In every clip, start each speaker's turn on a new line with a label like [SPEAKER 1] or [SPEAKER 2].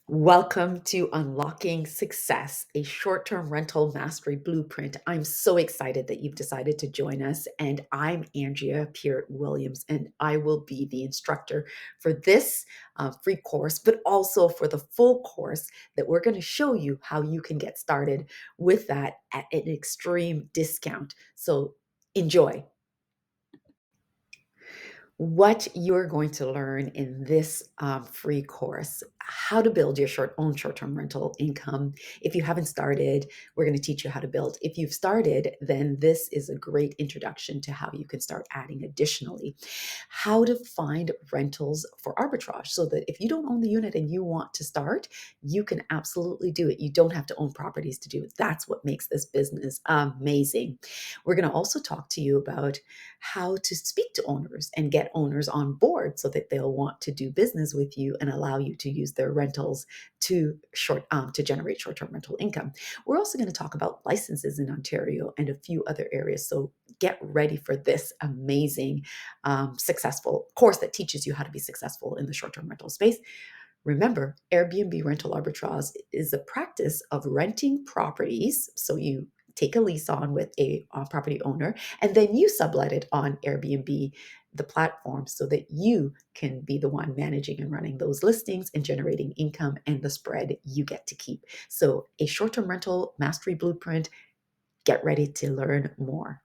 [SPEAKER 1] Welcome to Unlocking Success, a short term rental mastery blueprint. I'm so excited that you've decided to join us. And I'm Andrea Peart Williams, and I will be the instructor for this free course, but also for the full course that we're going to show you how you can get started with that at an extreme discount. So enjoy. What you're going to learn in this free course, how to build your own short-term rental income. If you haven't started, we're going to teach you how to build. If you've started, then this is a great introduction to how you can start adding additionally. How to find rentals for arbitrage so that if you don't own the unit and you want to start, you can absolutely do it. You don't have to own properties to do it. That's what makes this business amazing. We're going to also talk to you about how to speak to owners and get owners on board so that they'll want to do business with you and allow you to use their rentals to generate short-term rental income. We're also going to talk about licenses in Ontario and a few other areas. So get ready for this amazing, successful course that teaches you how to be successful in the short-term rental space. Remember, Airbnb rental arbitrage is the practice of renting properties. So you take a lease on with a property owner, and then you sublet it on Airbnb, the platform, so that you can be the one managing and running those listings and generating income, and the spread you get to keep. So, a short term rental mastery blueprint. Get ready to learn more.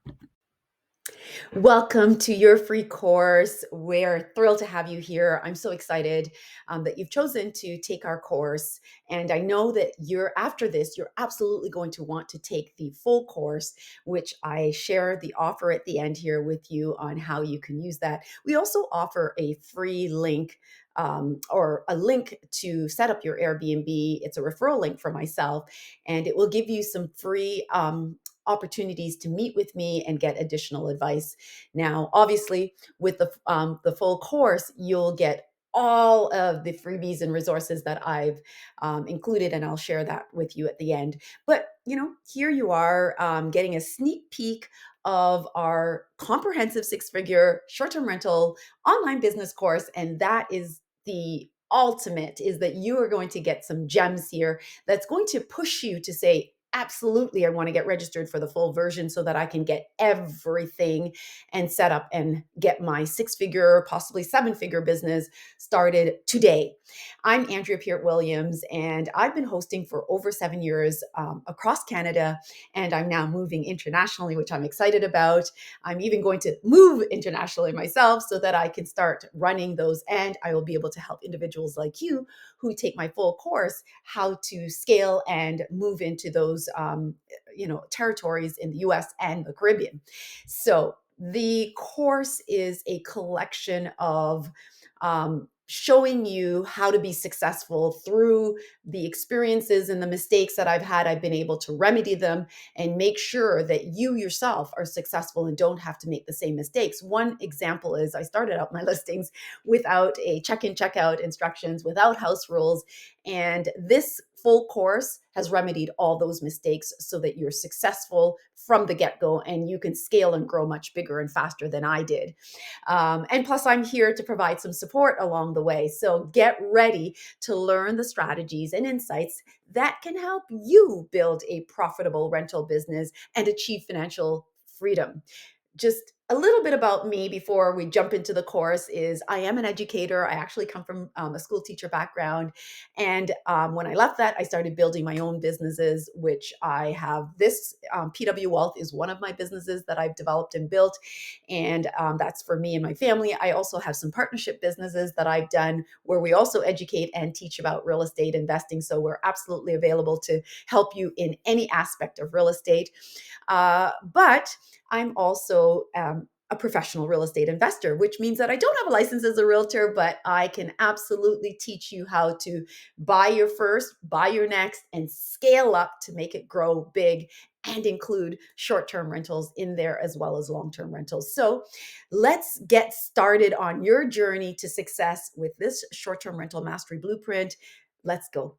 [SPEAKER 1] Welcome to your free course. We're thrilled to have you here. I'm so excited that you've chosen to take our course. And I know that after this, you're absolutely going to want to take the full course, which I share the offer at the end here with you on how you can use that. We also offer a free link or a link to set up your Airbnb. It's a referral link for myself, and it will give you some free opportunities to meet with me and get additional advice. Now, obviously, with the full course, you'll get all of the freebies and resources that I've included, and I'll share that with you at the end. But here you are getting a sneak peek of our comprehensive six-figure short-term rental online business course, and that is the ultimate, is that you are going to get some gems here that's going to push you to say, absolutely, I want to get registered for the full version so that I can get everything and set up and get my six-figure, possibly seven-figure business started today. I'm Andrea Peart Williams, and I've been hosting for over 7 years across Canada, and I'm now moving internationally, which I'm excited about. I'm even going to move internationally myself so that I can start running those, and I will be able to help individuals like you who take my full course how to scale and move into those territories in the US and the Caribbean. So the course is a collection of showing you how to be successful through the experiences and the mistakes that I've had. I've been able to remedy them and make sure that you yourself are successful and don't have to make the same mistakes. One example is I started out my listings without a check-in, check-out instructions, without house rules. And this full course has remedied all those mistakes so that you're successful from the get-go and you can scale and grow much bigger and faster than I did. And plus, I'm here to provide some support along the way. So get ready to learn the strategies and insights that can help you build a profitable rental business and achieve financial freedom. Just a little bit about me before we jump into the course is I am an educator. I actually come from a school teacher background. And when I left that, I started building my own businesses, which I have this PW Wealth is one of my businesses that I've developed and built. And that's for me and my family. I also have some partnership businesses that I've done where we also educate and teach about real estate investing. So we're absolutely available to help you in any aspect of real estate. But I'm also a professional real estate investor, which means that I don't have a license as a realtor, but I can absolutely teach you how to buy your first, buy your next, and scale up to make it grow big and include short-term rentals in there as well as long-term rentals. So let's get started on your journey to success with this short-term rental mastery blueprint. Let's go.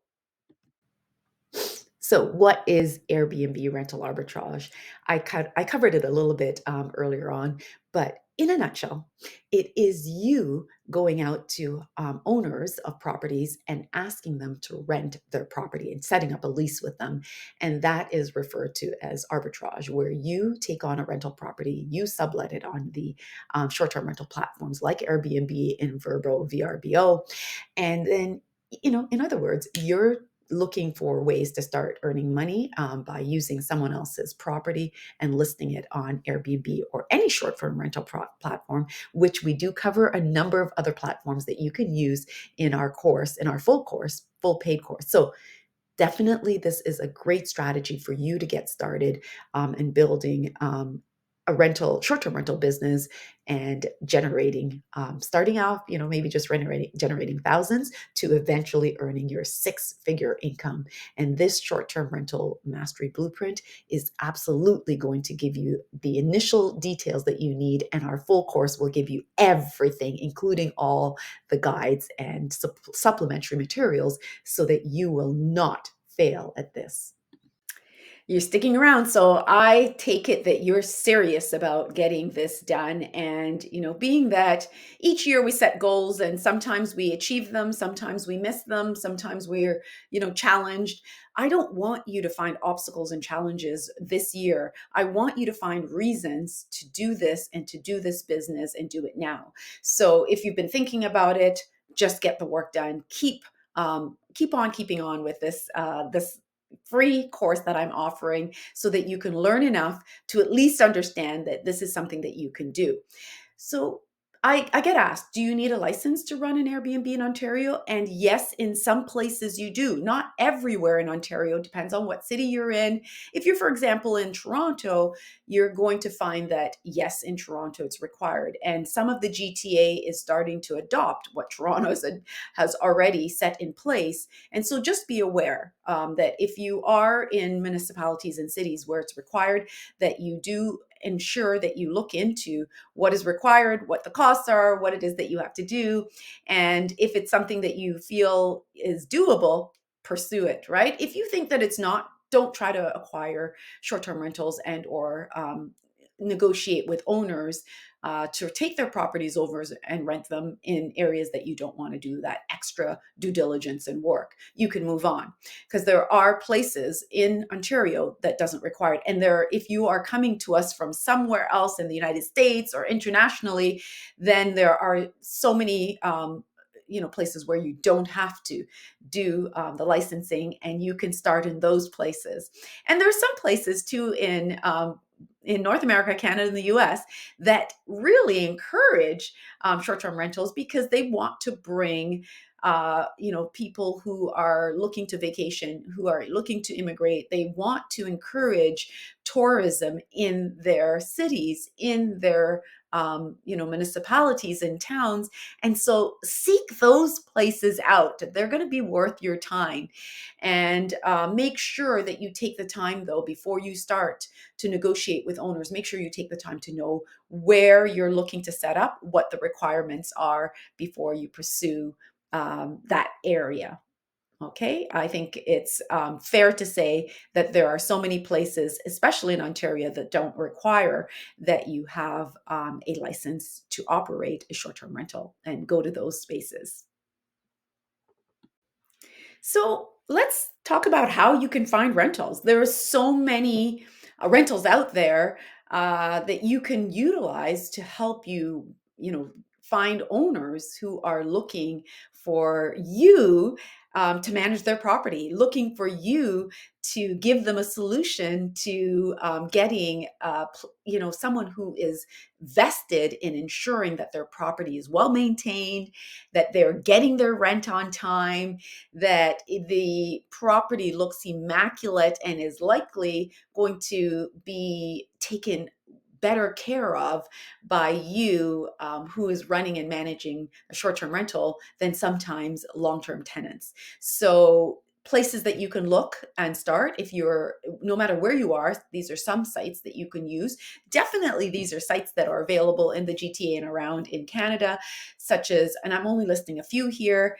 [SPEAKER 1] So, what is Airbnb rental arbitrage? I covered it a little bit earlier on, but in a nutshell, it is you going out to owners of properties and asking them to rent their property and setting up a lease with them. And that is referred to as arbitrage, where you take on a rental property, you sublet it on the short term rental platforms like Airbnb and VRBO, and then, in other words, you're looking for ways to start earning money by using someone else's property and listing it on Airbnb or any short term rental platform, which we do cover a number of other platforms that you can use in our course, in our full course, full paid course. So definitely this is a great strategy for you to get started in building a short-term rental business and generating, starting off, maybe just generating thousands to eventually earning your six-figure income. And this short-term rental mastery blueprint is absolutely going to give you the initial details that you need. And our full course will give you everything, including all the guides and supplementary materials so that you will not fail at this. You're sticking around, so I take it that you're serious about getting this done. And, being that each year we set goals and sometimes we achieve them, sometimes we miss them, sometimes we're, challenged. I don't want you to find obstacles and challenges this year. I want you to find reasons to do this and to do this business and do it now. So if you've been thinking about it, just get the work done. Keep on keeping on with this free course that I'm offering so that you can learn enough to at least understand that this is something that you can do. So I get asked, do you need a license to run an Airbnb in Ontario? And yes, in some places you do. Not everywhere in Ontario, depends on what city you're in. If you're, for example, in Toronto, you're going to find that, yes, in Toronto it's required. And some of the GTA is starting to adopt what Toronto has already set in place. And so just be aware that if you are in municipalities and cities where it's required, that you do ensure that you look into what is required, what the costs are, what it is that you have to do. And if it's something that you feel is doable, pursue it, right? If you think that it's not, don't try to acquire short-term rentals and or negotiate with owners to take their properties over and rent them in areas that you don't want to do that extra due diligence and work. You can move on because there are places in Ontario that doesn't require it. And if you are coming to us from somewhere else in the United States or internationally, then there are so many places where you don't have to do the licensing, and you can start in those places. And there are some places too in North America, Canada, and the US that really encourage short-term rentals because they want to bring people who are looking to vacation, who are looking to immigrate. They want to encourage tourism in their cities, in their municipalities and towns. And so seek those places out. They're going to be worth your time. And make sure that you take the time, though, before you start to negotiate with owners. Make sure you take the time to know where you're looking to set up, what the requirements are before you pursue that area. Okay, I think it's fair to say that there are so many places, especially in Ontario, that don't require that you have a license to operate a short term rental and go to those spaces. So let's talk about how you can find rentals. There are so many rentals out there that you can utilize to help you, find owners who are looking for you to manage their property, looking for you to give them a solution to getting, someone who is vested in ensuring that their property is well maintained, that they're getting their rent on time, that the property looks immaculate and is likely going to be taken better care of by you, who is running and managing a short-term rental, than sometimes long-term tenants. So places that you can look and start if you're, no matter where you are, these are some sites that you can use. Definitely, these are sites that are available in the GTA and around in Canada, such as, and I'm only listing a few here.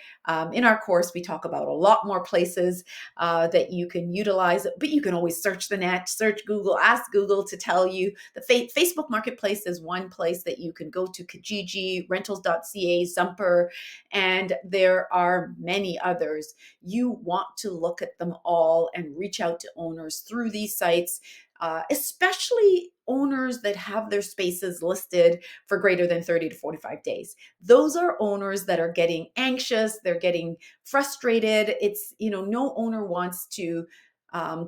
[SPEAKER 1] In our course, we talk about a lot more places that you can utilize, but you can always search the net, search Google, ask Google to tell you. The Facebook Marketplace is one place that you can go to, Kijiji, rentals.ca, Zumper, and there are many others. You want to look at them all and reach out to owners through these sites, especially owners that have their spaces listed for greater than 30 to 45 days. Those are owners that are getting anxious, they're getting frustrated. It's, no owner wants to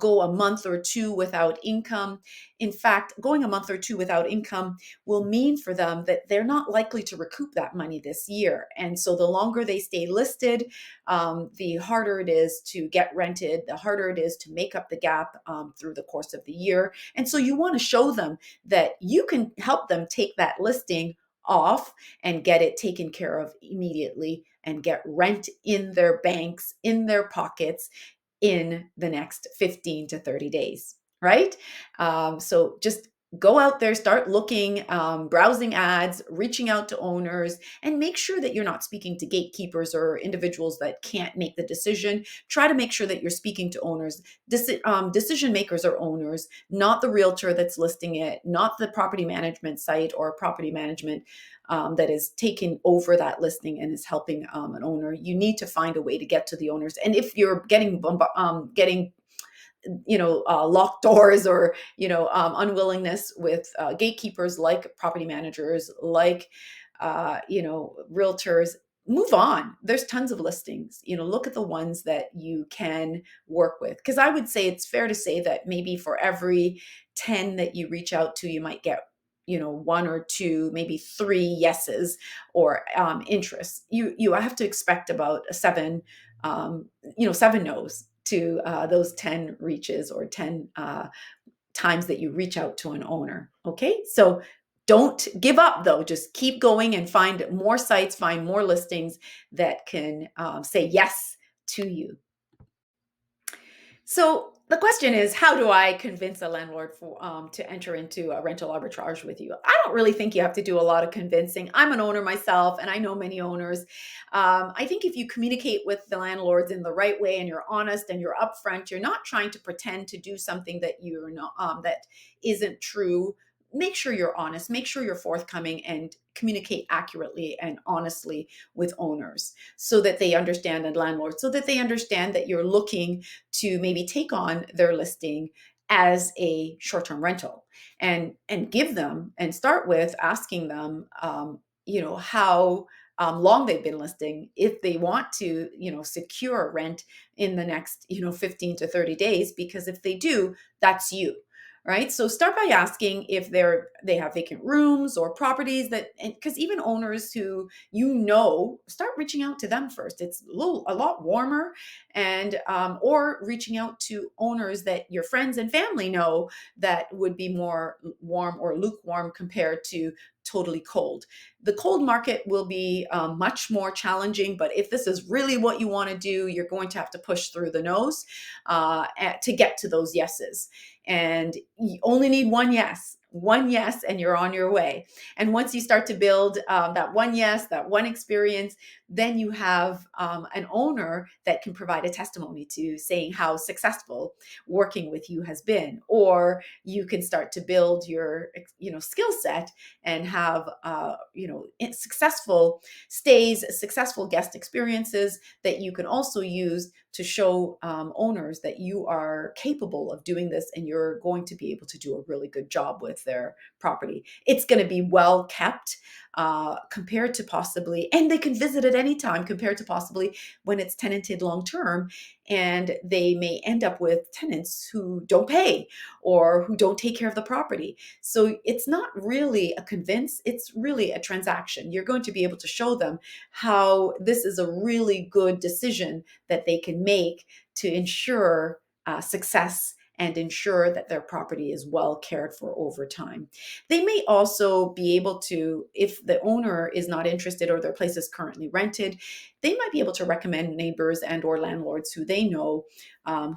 [SPEAKER 1] go a month or two without income. In fact, going a month or two without income will mean for them that they're not likely to recoup that money this year. And so the longer they stay listed, the harder it is to get rented, the harder it is to make up the gap through the course of the year. And so you want to show them that you can help them take that listing off and get it taken care of immediately and get rent in their banks, in their pockets in the next 15 to 30 days, right? So just go out there, start looking, browsing ads, reaching out to owners, and make sure that you're not speaking to gatekeepers or individuals that can't make the decision. Try to make sure that you're speaking to owners. Decision makers are owners, not the realtor that's listing it, not the property management site or property management that is taking over that listing and is helping an owner. You need to find a way to get to the owners. And if you're getting locked doors or unwillingness with gatekeepers like property managers, like realtors, move on. There's tons of listings. Look at the ones that you can work with, because I would say it's fair to say that maybe for every 10 that you reach out to, you might get one or two, maybe three yeses or interests. You have to expect about seven no's to those 10 reaches or 10 times that you reach out to an owner. Okay, so don't give up though. Just keep going and find more sites, find more listings that can say yes to you. So the question is, how do I convince a landlord to enter into a rental arbitrage with you? I don't really think you have to do a lot of convincing. I'm an owner myself, and I know many owners. I think if you communicate with the landlords in the right way and you're honest and you're upfront, you're not trying to pretend to do something that you're not, that isn't true. Make sure you're honest, make sure you're forthcoming, and communicate accurately and honestly with owners so that they understand, and landlords, so that they understand that you're looking to maybe take on their listing as a short-term rental, and give them, and start with asking them how long they've been listing, if they want to secure rent in the next 15 to 30 days, because if they do, that's you. Right. So start by asking if they have vacant rooms or properties that, because even owners who start reaching out to them first. It's a lot warmer, and or reaching out to owners that your friends and family know that would be more warm or lukewarm compared to totally cold. The cold market will be much more challenging, but if this is really what you want to do, you're going to have to push through the no's to get to those yeses. And you only need one yes, and you're on your way. And once you start to build that one yes, that one experience, then you have an owner that can provide a testimony to saying how successful working with you has been. Or you can start to build your skill set and have successful stays, successful guest experiences that you can also use to show owners that you are capable of doing this, and you're going to be able to do a really good job with their property. It's going to be well kept compared to possibly, and they can visit at any time compared to possibly when it's tenanted long term, and they may end up with tenants who don't pay or who don't take care of the property. So it's not really a convince, it's really a transaction. You're going to be able to show them how this is a really good decision that they can make to ensure success and ensure that their property is well cared for over time. They may also be able to, if the owner is not interested or their place is currently rented, they might be able to recommend neighbors and or landlords who they know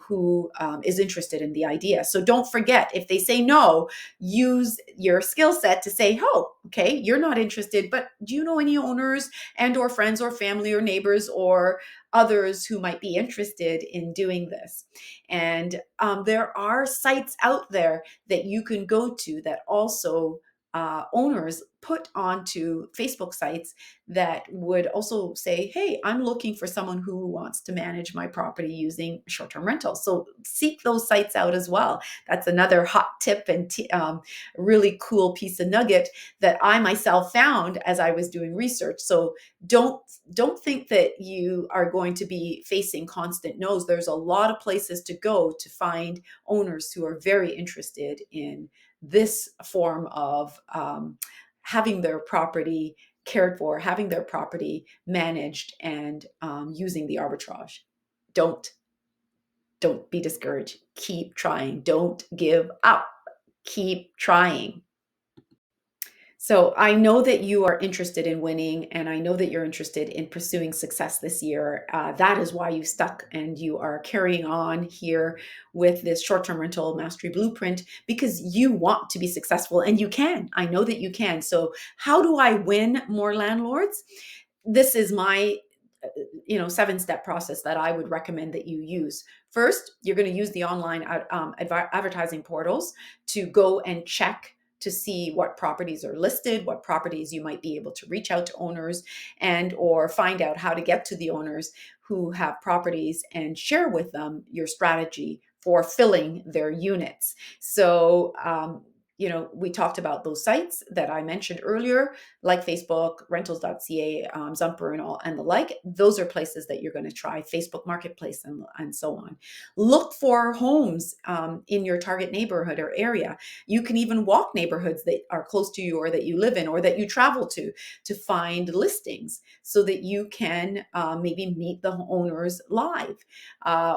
[SPEAKER 1] who is interested in the idea. So don't forget, if they say no, use your skill set to say, oh, okay, you're not interested, but do you know any owners and or friends or family or neighbors or others who might be interested in doing this? And there are sites out there that you can go to that also owners put onto Facebook sites that would also say, hey, I'm looking for someone who wants to manage my property using short-term rentals. So seek those sites out as well. That's another hot tip and really cool piece of nugget that I myself found as I was doing research. So don't don't think that you are going to be facing constant no's. There's a lot of places to go to find owners who are very interested in this form of having their property cared for, having their property managed, and using the arbitrage. Don't don't be discouraged. Keep trying. Don't give up. Keep trying. So I know that you are interested in winning, and I know that you're interested in pursuing success this year. That is why you stuck and you are carrying on here with this short-term rental mastery blueprint, because you want to be successful and you can. I know that you can. So how do I win more landlords? This is my 7-step process that I would recommend that you use. First, you're going to use the online advertising portals to go and check to see what properties are listed, what properties you might be able to reach out to owners and or find out how to get to the owners who have properties and share with them your strategy for filling their units. So we talked about those sites that I mentioned earlier, like Facebook, rentals.ca, Zumper, and the like. Those are places that you're going to try, Facebook Marketplace, and so on. Look for homes in your target neighborhood or area. You can even walk neighborhoods that are close to you or that you live in or that you travel to find listings so that you can maybe meet the owners live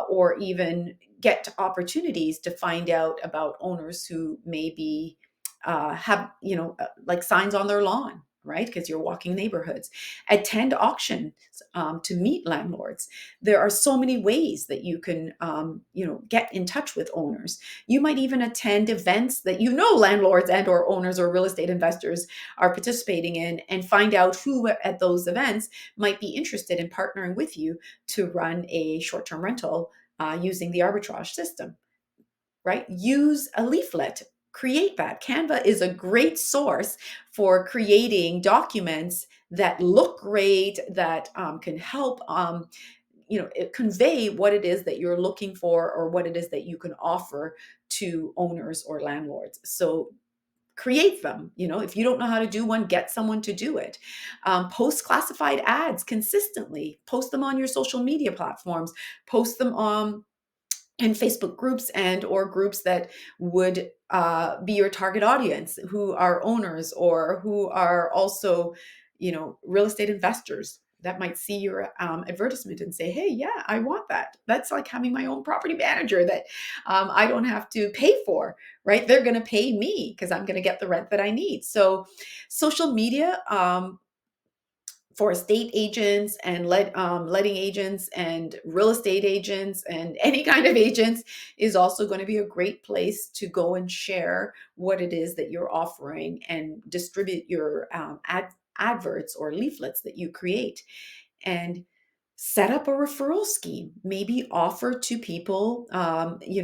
[SPEAKER 1] or even get opportunities to find out about owners who maybe have, like signs on their lawn, right? Because you're walking neighborhoods. Attend auctions to meet landlords. There are so many ways that you can, get in touch with owners. You might even attend events that landlords and or owners or real estate investors are participating in, and find out who at those events might be interested in partnering with you to run a short-term rental using the arbitrage system, right? Use a leaflet, create that. Canva is a great source for creating documents that look great, that can help convey what it is that you're looking for or what it is that you can offer to owners or landlords. So create them. If you don't know how to do one, get someone to do it. Post classified ads consistently, post them on your social media platforms, post them on in Facebook groups and or groups that would be your target audience, who are owners or who are also, real estate investors that might see your advertisement and say, hey, yeah, I want that. That's like having my own property manager that I don't have to pay for, right? They're going to pay me because I'm going to get the rent that I need. So social media, for estate agents and letting agents and real estate agents and any kind of agents is also going to be a great place to go and share what it is that you're offering and distribute your adverts or leaflets that you create. And set up a referral scheme, maybe offer to people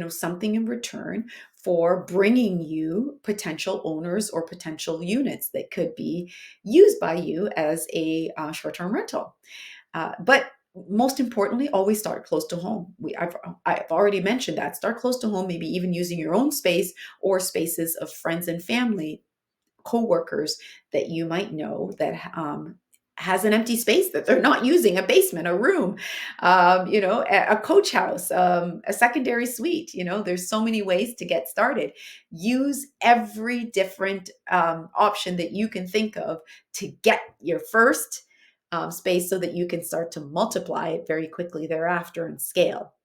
[SPEAKER 1] something in return for bringing you potential owners or potential units that could be used by you as a short-term rental. But most importantly, always start close to home. I've already mentioned that. Start close to home, maybe even using your own space or spaces of friends and family, coworkers that you might know that has an empty space that they're not using, a basement, a room, a coach house, a secondary suite. There's so many ways to get started. Use every different option that you can think of to get your first space so that you can start to multiply it very quickly thereafter and scale.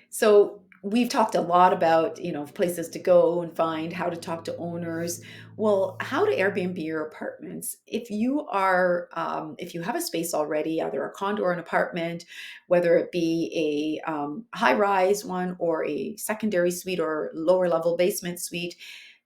[SPEAKER 1] So we've talked a lot about, places to go and find how to talk to owners. Well, how to Airbnb your apartments. If you have a space already, either a condo or an apartment, whether it be a high rise one or a secondary suite or lower level basement suite,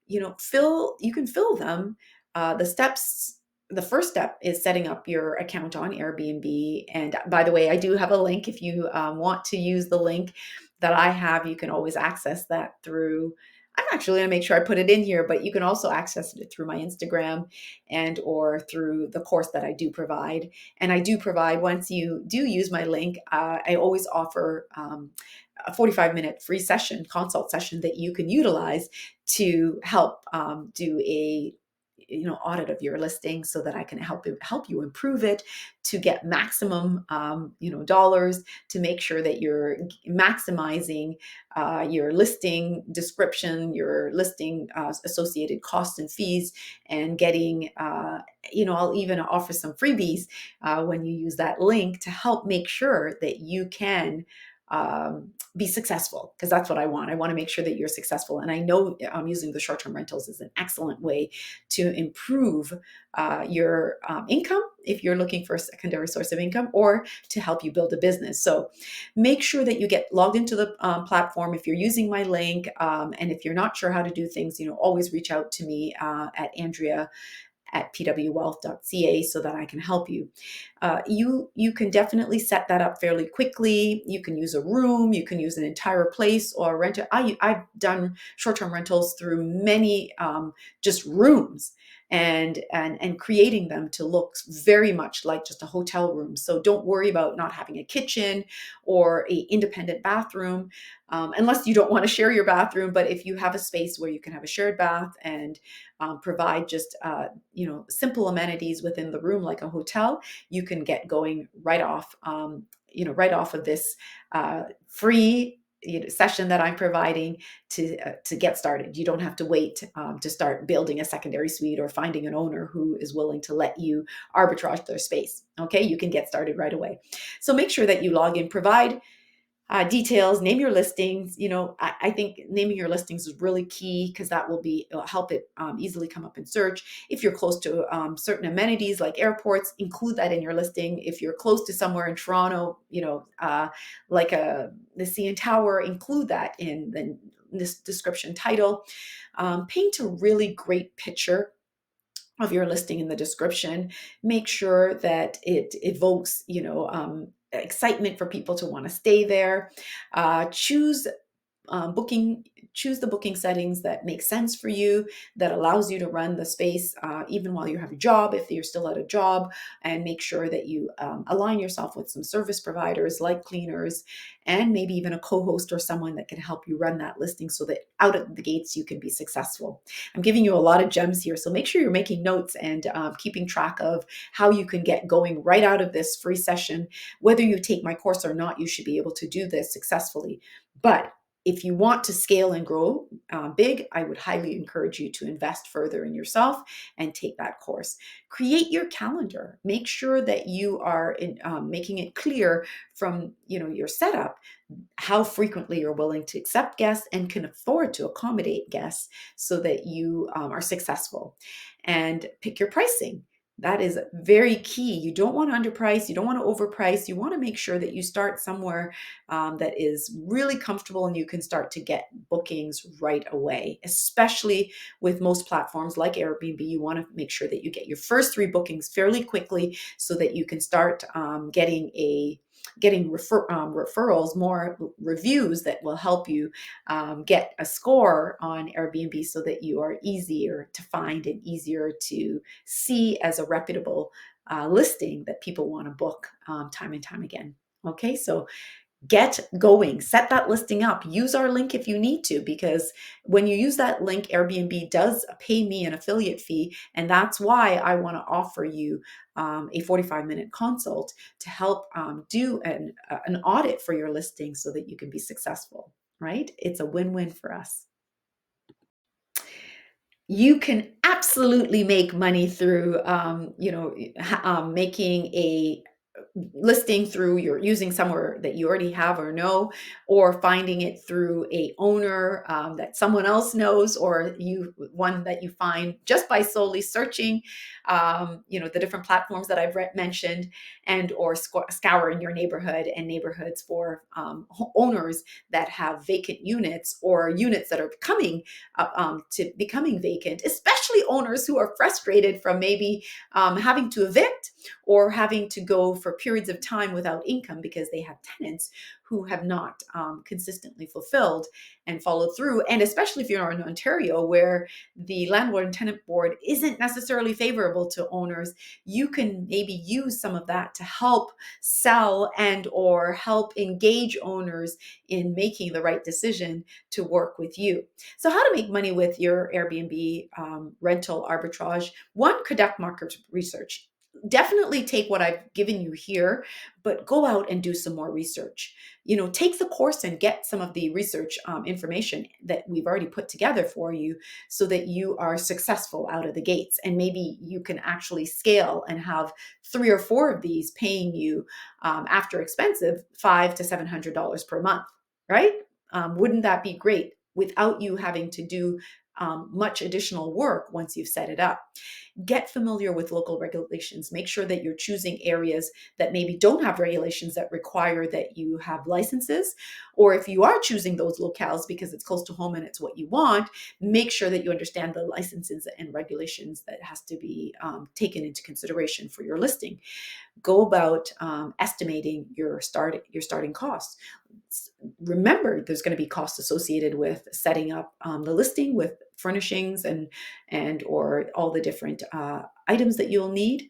[SPEAKER 1] you can fill them. The steps, the first step is setting up your account on Airbnb. And by the way, I do have a link. If you want to use the link that I have, you can always access that through. I'm actually going to make sure I put it in here, but you can also access it through my Instagram and or through the course that I do provide. And I do provide, once you do use my link, I always offer a 45-minute free session, consult session that you can utilize to help do a audit of your listing, so that I can help you improve it to get maximum dollars, to make sure that you're maximizing your listing description, your listing associated costs and fees, and getting I'll even offer some freebies when you use that link to help make sure that you can be successful, because that's what I want. I want to make sure that you're successful. And I know using the short term rentals is an excellent way to improve your income if you're looking for a secondary source of income, or to help you build a business. So make sure that you get logged into the platform if you're using my link. And if you're not sure how to do things, always reach out to me at Andrea at pwwealth.ca so that I can help you. You can definitely set that up fairly quickly. You can use a room, you can use an entire place, or rent it. I've done short-term rentals through many just rooms, and creating them to look very much like just a hotel room. So don't worry about not having a kitchen or a independent bathroom, unless you don't want to share your bathroom. But if you have a space where you can have a shared bath and provide just simple amenities within the room like a hotel, you can get going right off right off of this free session that I'm providing to get started. You don't have to wait to start building a secondary suite or finding an owner who is willing to let you arbitrage their space. Okay, you can get started right away. So make sure that you log in, provide details, name your listings. I think naming your listings is really key, because it'll help it easily come up in search. If you're close to certain amenities like airports, include that in your listing. If you're close to somewhere in Toronto, like the CN Tower, include that in this description title. Paint a really great picture of your listing in the description. Make sure that it evokes, excitement for people to want to stay there. Choose booking choose the booking settings that make sense for you, that allows you to run the space even while you have a job, if you're still at a job. And make sure that you align yourself with some service providers like cleaners, and maybe even a co-host or someone that can help you run that listing, so that out of the gates you can be successful. I'm giving you a lot of gems here, so make sure you're making notes and keeping track of how you can get going right out of this free session. Whether you take my course or not, you should be able to do this successfully. But if you want to scale and grow big, I would highly encourage you to invest further in yourself and take that course. Create your calendar. Make sure that you are making it clear from your setup how frequently you're willing to accept guests and can afford to accommodate guests, so that you are successful. And pick your pricing. That is very key. You don't want to underprice. You don't want to overprice. You want to make sure that you start somewhere that is really comfortable, and you can start to get bookings right away. Especially with most platforms like Airbnb, you want to make sure that you get your first 3 bookings fairly quickly, so that you can start getting referrals, more reviews that will help you get a score on Airbnb, so that you are easier to find and easier to see as a reputable listing that people want to book time and time again. Okay, so get going, set that listing up, use our link if you need to, because when you use that link, Airbnb does pay me an affiliate fee. And that's why I want to offer you a 45-minute consult to help do an audit for your listing, so that you can be successful, right? It's a win-win for us. You can absolutely make money through, making a listing through you're using somewhere that you already have or know, or finding it through a owner that someone else knows, or you one that you find just by solely searching the different platforms that I've mentioned, and or scouring your neighborhood and neighborhoods for owners that have vacant units, or units that are to becoming vacant, especially owners who are frustrated from maybe having to evict or having to go for periods of time without income because they have tenants who have not consistently fulfilled and followed through. And especially if you're in Ontario, where the landlord and tenant board isn't necessarily favorable to owners, you can maybe use some of that to help sell and or help engage owners in making the right decision to work with you. So how to make money with your Airbnb rental arbitrage? One, conduct market research. Definitely take what I've given you here, but go out and do some more research. Take the course and get some of the research information that we've already put together for you, so that you are successful out of the gates. And maybe you can actually scale and have 3 or 4 of these paying you, after expensive, $500 to $700 per month, right? Wouldn't that be great, without you having to do much additional work once you've set it up? Get familiar with local regulations. Make sure that you're choosing areas that maybe don't have regulations that require that you have licenses. Or if you are choosing those locales because it's close to home and it's what you want, make sure that you understand the licenses and regulations that has to be taken into consideration for your listing. Go about estimating your starting costs. Remember, there's going to be costs associated with setting up the listing, with furnishings and or all the different items that you'll need,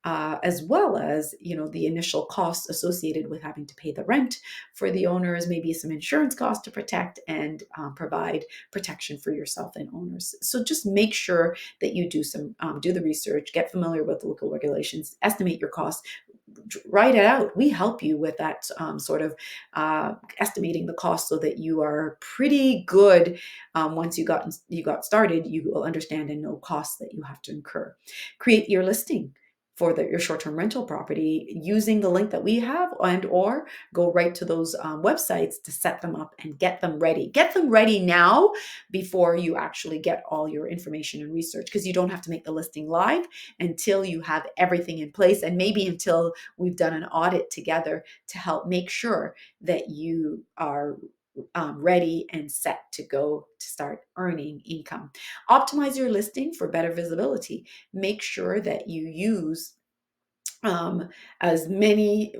[SPEAKER 1] as well as the initial costs associated with having to pay the rent for the owners, maybe some insurance costs to protect and provide protection for yourself and owners. So just make sure that you do the research, get familiar with local regulations, estimate your costs, write it out. We help you with that sort of estimating the cost, so that you are pretty good. Once you got started, you will understand and know costs that you have to incur. Create your listing for your short-term rental property using the link that we have, and or go right to those websites to set them up and get them ready. Get them ready now before you actually get all your information and research, because you don't have to make the listing live until you have everything in place, and maybe until we've done an audit together to help make sure that you are ready and set to go to start earning income. Optimize your listing for better visibility. Make sure that you use as many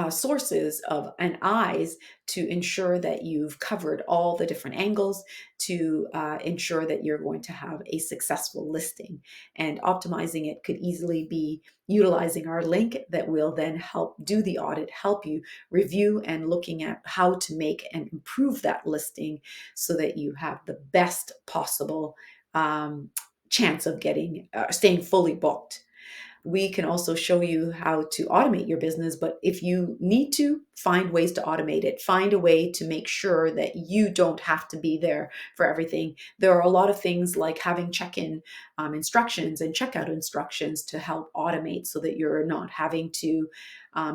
[SPEAKER 1] sources of and eyes to ensure that you've covered all the different angles, to ensure that you're going to have a successful listing. And optimizing it could easily be utilizing our link that will then help do the audit, help you review and looking at how to make and improve that listing, so that you have the best possible chance of staying fully booked. We can also show you how to automate your business, but if you need to, find ways to automate it. Find a way to make sure that you don't have to be there for everything. There are a lot of things like having check-in instructions and checkout instructions to help automate, so that you're not having to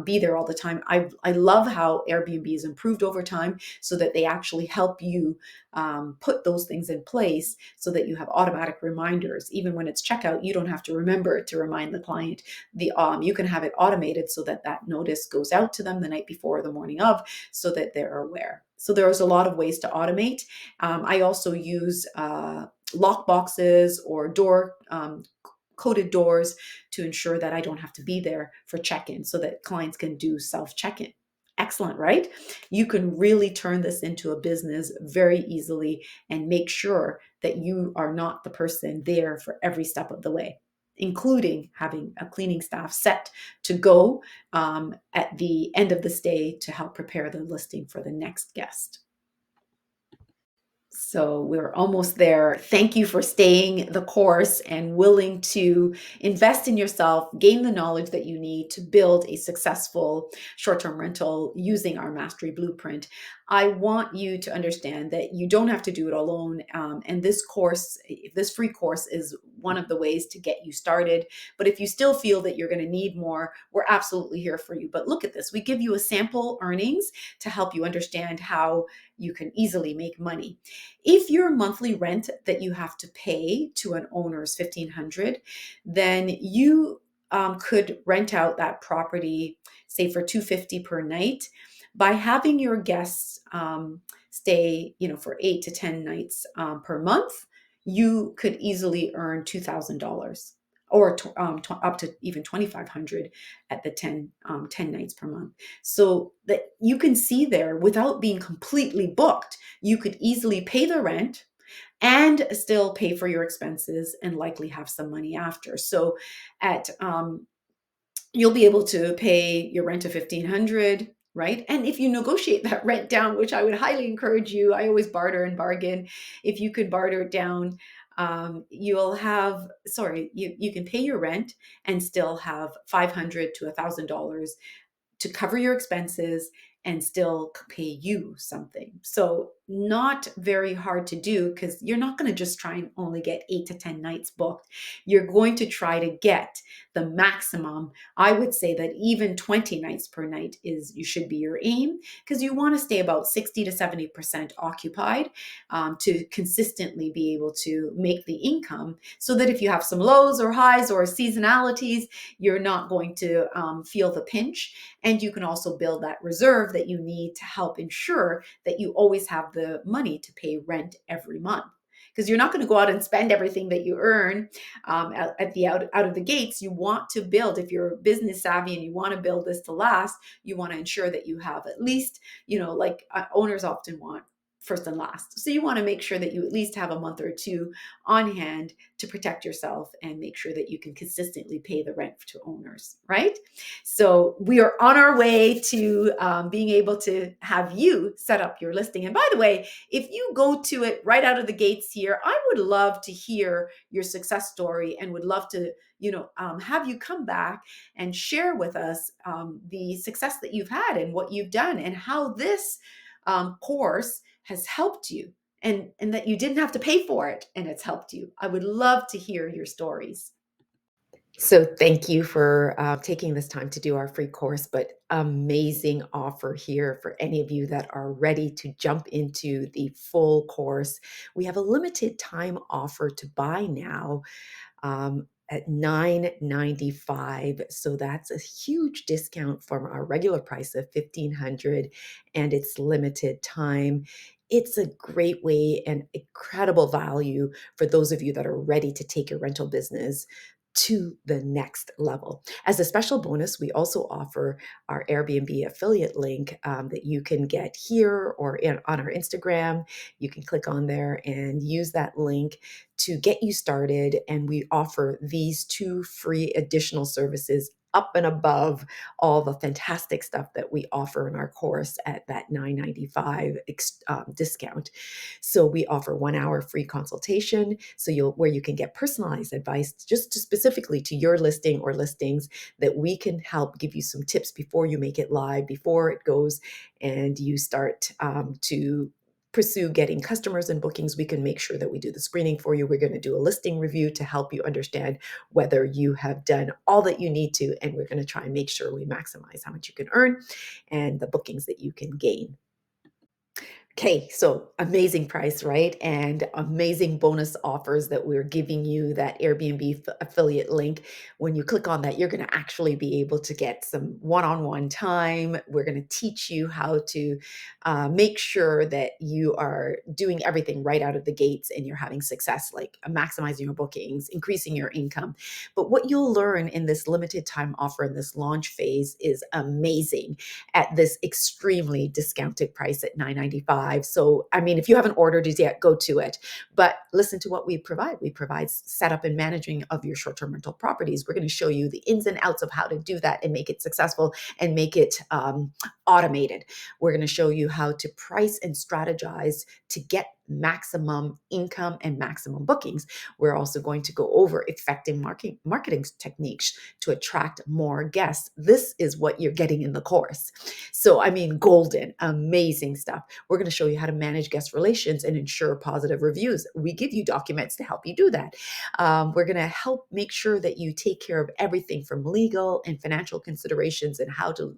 [SPEAKER 1] be there all the time. I love how Airbnb has improved over time, so that they actually help you put those things in place, so that you have automatic reminders. Even when it's checkout, you don't have to remember to remind the client. You can have it automated, so that that notice goes out to them the night before or the morning of, so that they're aware. So there's a lot of ways to automate. I also use lock boxes or door coded doors to ensure that I don't have to be there for check-in, so that clients can do self-check-in. Excellent, right? You can really turn this into a business very easily, and make sure that you are not the person there for every step of the way, including having a cleaning staff set to go at the end of the stay to help prepare the listing for the next guest. So we're almost there. Thank you for staying the course and willing to invest in yourself, gain the knowledge that you need to build a successful short-term rental using our Mastery Blueprint. I want you to understand that you don't have to do it alone. And this course, this free course, is one of the ways to get you started. But if you still feel that you're going to need more, we're absolutely here for you. But look at this. We give you a sample earnings to help you understand how you can easily make money. If your monthly rent that you have to pay to an owner is 1,500, then you could rent out that property, say for 250 per night, by having your guests stay, for 8 to 10 nights per month. You could easily earn $2,000 or up to even 2,500 at the 10 nights per month. So that you can see there, without being completely booked, you could easily pay the rent and still pay for your expenses and likely have some money after. So at you'll be able to pay your rent of 1,500, right? And if you negotiate that rent down, which I would highly encourage you, I always barter and bargain. If you could barter it down, you'll have, sorry, you can pay your rent and still have $500 to $1,000 to cover your expenses and still pay you something. So not very hard to do, because you're not going to just try and only get 8 to 10 nights booked. You're going to try to get the maximum. I would say that even 20 nights per night you should be your aim, because you want to stay about 60 to 70% occupied to consistently be able to make the income, so that if you have some lows or highs or seasonalities, you're not going to feel the pinch. And you can also build that reserve that you need to help ensure that you always have the money to pay rent every month. Because you're not going to go out and spend everything that you earn at the out of the gates. You want to build, if you're business savvy and you want to build this to last, you want to ensure that you have at least, like owners often want first and last. So you want to make sure that you at least have a month or two on hand to protect yourself and make sure that you can consistently pay the rent to owners, right? So we are on our way to being able to have you set up your listing. And by the way, if you go to it right out of the gates here, I would love to hear your success story and would love to, have you come back and share with us the success that you've had and what you've done and how this course has helped you, and that you didn't have to pay for it and it's helped you. I would love to hear your stories. So thank you for taking this time to do our free course, but amazing offer here for any of you that are ready to jump into the full course. We have a limited time offer to buy now at $995. So that's a huge discount from our regular price of $1,500, and it's limited time. It's a great way and incredible value for those of you that are ready to take your rental business to the next level. As a special bonus, we also offer our Airbnb affiliate link that you can get here or on our Instagram. You can click on there and use that link to get you started. And we offer these two free additional services up and above all the fantastic stuff that we offer in our course at that $995 discount. So we offer 1 hour free consultation, where you can get personalized advice just specifically to your listing or listings, that we can help give you some tips before you make it live, before it goes and you start to pursue getting customers and bookings. We can make sure that we do the screening for you. We're going to do a listing review to help you understand whether you have done all that you need to, and we're going to try and make sure we maximize how much you can earn and the bookings that you can gain. Okay, so amazing price, right? And amazing bonus offers that we're giving you, that Airbnb affiliate link. When you click on that, you're going to actually be able to get some one-on-one time. We're going to teach you how to make sure that you are doing everything right out of the gates and you're having success, like maximizing your bookings, increasing your income. But what you'll learn in this limited time offer in this launch phase is amazing at this extremely discounted price at $995. So, I mean, if you haven't ordered it yet, go to it. But listen to what we provide. We provide setup and managing of your short-term rental properties. We're going to show you the ins and outs of how to do that and make it successful and make it automated. We're going to show you how to price and strategize to get maximum income and maximum bookings. We're also going to go over effective marketing techniques to attract more guests. This is what you're getting in the course. So, I mean, golden, amazing stuff. We're going to show you how to manage guest relations and ensure positive reviews. We give you documents to help you do that. We're going to help make sure that you take care of everything from legal and financial considerations and how to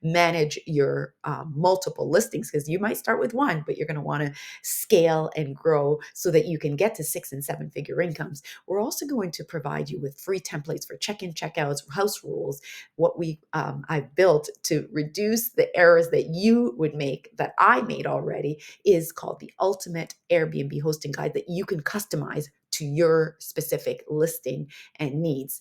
[SPEAKER 1] manage your multiple listings, because you might start with one, but you're going to want to scale and grow so that you can get to 6 and 7 figure incomes. We're also going to provide you with free templates for check-in, check-outs, house rules, what I've built to reduce the errors that you would make, that I made already, is called the Ultimate Airbnb Hosting Guide that you can customize to your specific listing and needs.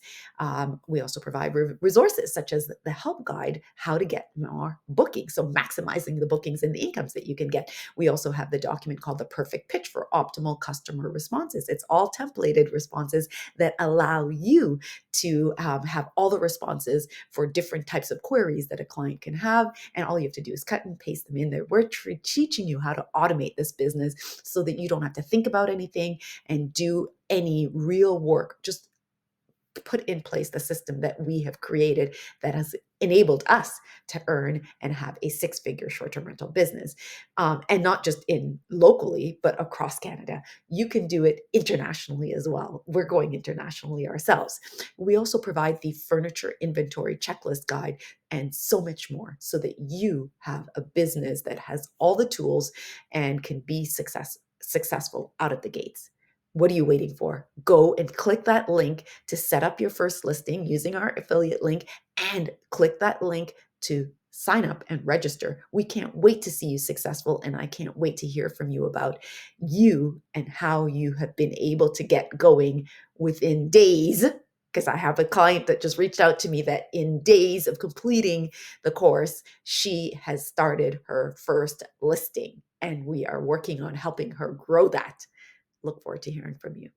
[SPEAKER 1] We also provide resources such as the help guide, how to get more bookings, so maximizing the bookings and the incomes that you can get. We also have the document called the Perfect Pitch for optimal customer responses. It's all templated responses that allow you to have all the responses for different types of queries that a client can have. And all you have to do is cut and paste them in there. We're teaching you how to automate this business so that you don't have to think about anything and do any real work. Just put in place the system that we have created that has enabled us to earn and have a 6 figure short-term rental business, and not just in locally but across Canada. You can do it internationally as well. We're going internationally ourselves. We also provide the furniture inventory checklist guide and so much more, so that you have a business that has all the tools and can be successful out of the gates. What are you waiting for? Go and click that link to set up your first listing using our affiliate link, and click that link to sign up and register. We can't wait to see you successful, and I can't wait to hear from you about you and how you have been able to get going within days. Because I have a client that just reached out to me that in days of completing the course, she has started her first listing, and we are working on helping her grow that. Look forward to hearing from you.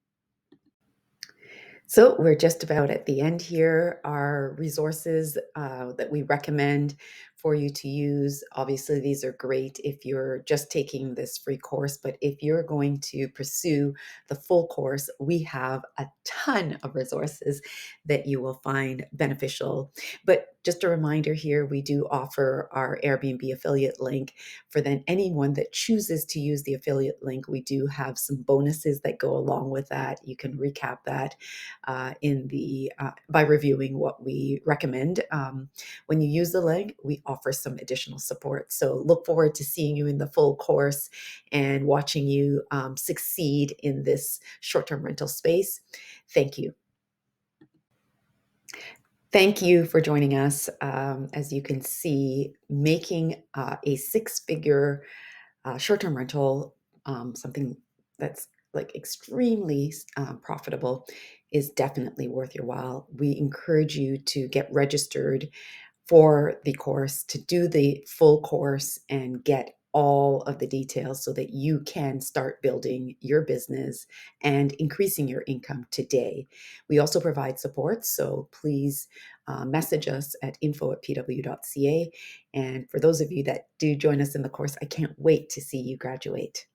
[SPEAKER 1] So we're just about at the end here. Our resources that we recommend for you to use. Obviously, these are great if you're just taking this free course, but if you're going to pursue the full course, we have a ton of resources that you will find beneficial. But just a reminder here, we do offer our Airbnb affiliate link. For then anyone that chooses to use the affiliate link, we do have some bonuses that go along with that. You can recap that by reviewing what we recommend. When you use the link, we offer some additional support. So look forward to seeing you in the full course and watching you succeed in this short-term rental space. Thank you. Thank you for joining us. As you can see, making a 6 figure short-term rental, something that's like extremely profitable, is definitely worth your while. We encourage you to get registered for the course, to do the full course and get all of the details so that you can start building your business and increasing your income today. We also provide support, so please message us at info@pw.ca. And for those of you that do join us in the course, I can't wait to see you graduate.